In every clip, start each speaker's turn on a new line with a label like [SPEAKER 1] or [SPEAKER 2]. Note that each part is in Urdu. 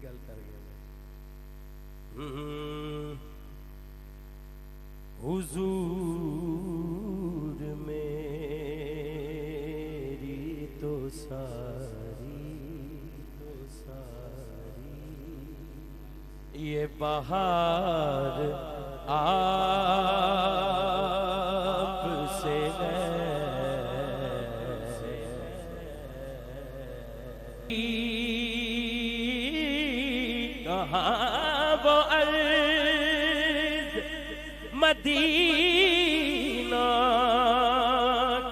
[SPEAKER 1] گل کر گیا
[SPEAKER 2] حضور میری تو ساری یہ بہار آپ سے ہے کہاں وہ ارض مدینہ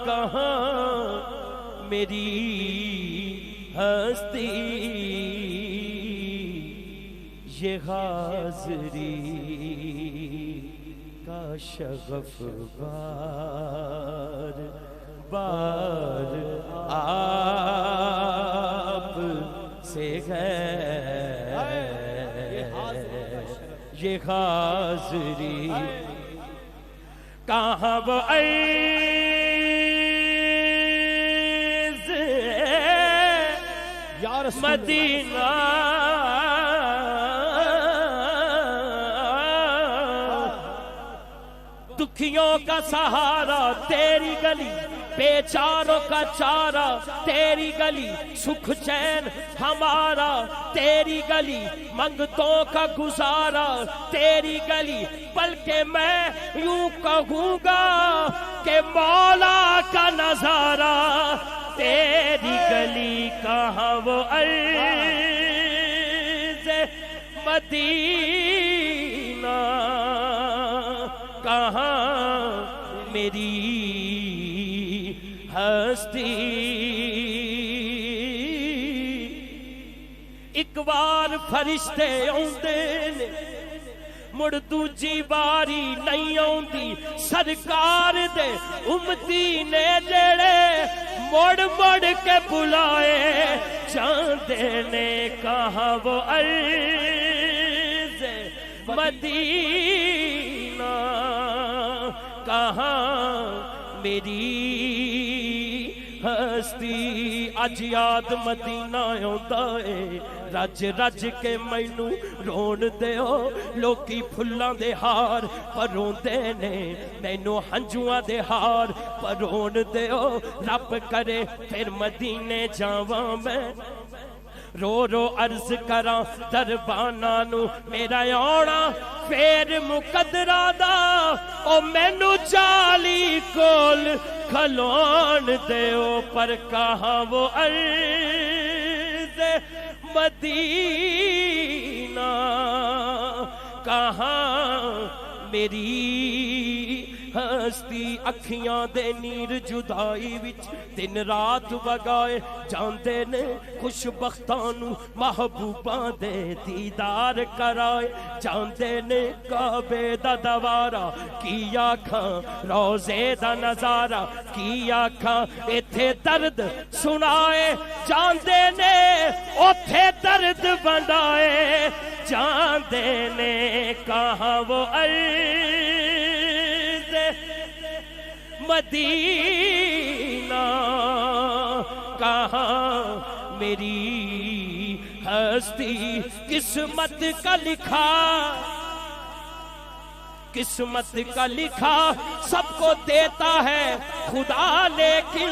[SPEAKER 2] کہاں میری ہستی یہ حاضری کا شغف بار بار آپ سے ہے یہ حاضری کہاں وہ عرض مدینہ دکھیوں کا سہارا تیری گلی بیچاروں کا چارہ تیری گلی سکھ چین ہمارا تیری گلی منگتوں کا گزارا تیری گلی بلکہ میں یوں کہوں گا کہ مولا کا نظارہ تیری گلی کہاں وہ عرض مدینہ کہاں میری ہستی ایک بار فرشتے آندے نے مڑ دوجی باری نہیں آندی سرکار دے امتی نے جڑے مڑ مڑ کے بلائے چاندے نے کہاں وہ عرض مدینہ کہاں میری ہستی اج یاد مدینہ آندا اے رج رج کے مینوں رون دیو لوکی پھلاں دے ہار پروندے نے مینوں ہنجواں دے ہار پرون دیو رب کرے پھر مدینے جاواں میں رو رو عرض کراں درباناں نو میرا آنا پھر مقدرہ دا او مینوں چالی کول کھلون دیو پر کہاں وہ عرض مدینہ کہاں میری ہستی اکھیاں دے نیر جدائی وچ دن رات وگائے جاندے نے خوش بختاں نو محبوباں دے دیدار کرائے جاندے نے کعبے دا دوارا کی آکھاں روزے دا نظارہ کی آکھاں ایتھے درد سنائے جاندے نے اوتھے درد بندائے جاندے نے کہاں وہ عرض مدینہ کہاں میری ہستی قسمت کا لکھا قسمت کا لکھا سب کو دیتا ہے خدا لیکن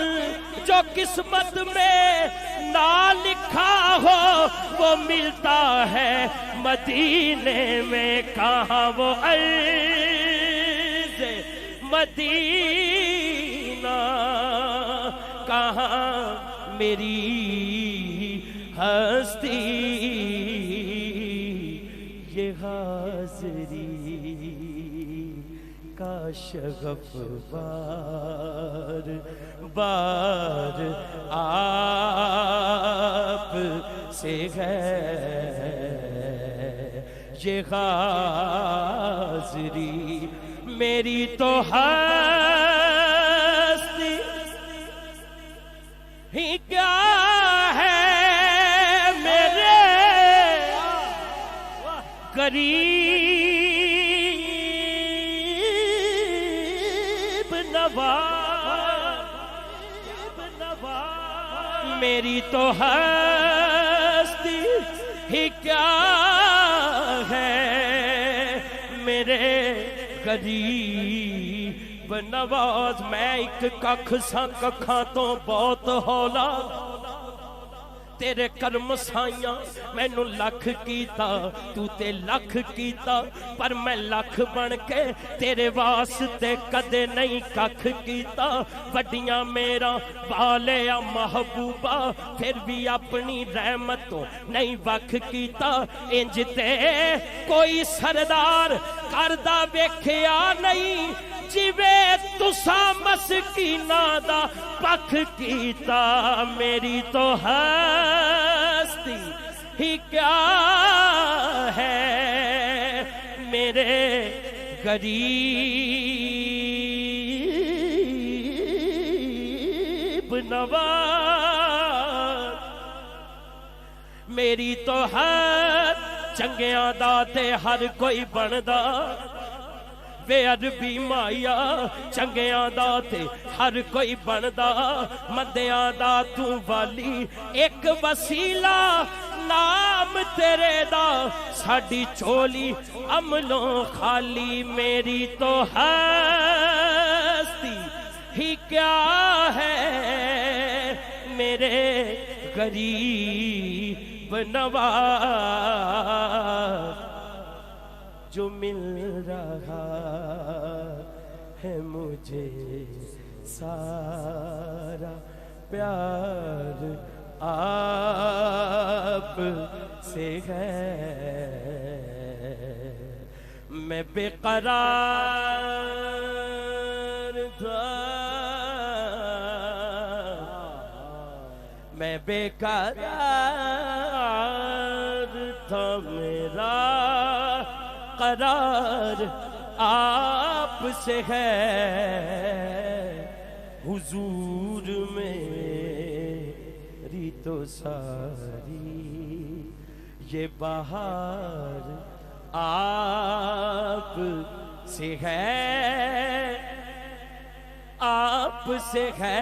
[SPEAKER 2] جو قسمت میں نہ لکھا ہو وہ ملتا ہے مدینے میں کہاں وہ عرض مدینہ کہاں میری ہستی یہ حاضری کا شغف بار بار آپ سے ہے یہ حاضری میری تو ہستی ہی کیا ہے میرے غریب نواز میری تو ہستی ہی کیا ہے میرے غریب نواز میں ایک ککھ ساں ککھاں تو بہت ہولا تیرے کرم سائیاں مینوں لکھ کیتا تو تے لکھ کیتا پر میں لکھ بن کے تیرے واسطے کدے نہیں ککھ کیتا وڈیاں میرا بالیا محبوبہ پھر بھی اپنی رحمتوں نہیں وکھ کیتا انج تے کوئی سردار کردہ ویکھیا نہیں جویں تساں مسکیناں دا پکھ کیتا میری تو ہستی ہی کیا ہے میرے غریب نواز میری تو ہے چنگیاں دا تے ہر کوئی بندا وے عربی مایا چنگیاں دا تے ہر کوئی بندا مندیاں دا تو والی ایک وسیلہ نام تیرے دا ساڈی چولی عملوں خالی میری تو ہستی ہی کیا ہے میرے غریب نواز جو مل رہا ہے مجھے سارا پیار آپ سے ہے میں بے قرار تھا میں بے قرار تھا میرا قرار آپ سے ہے حضور میری تو ساری یہ بہار آپ سے ہے آپ سے ہے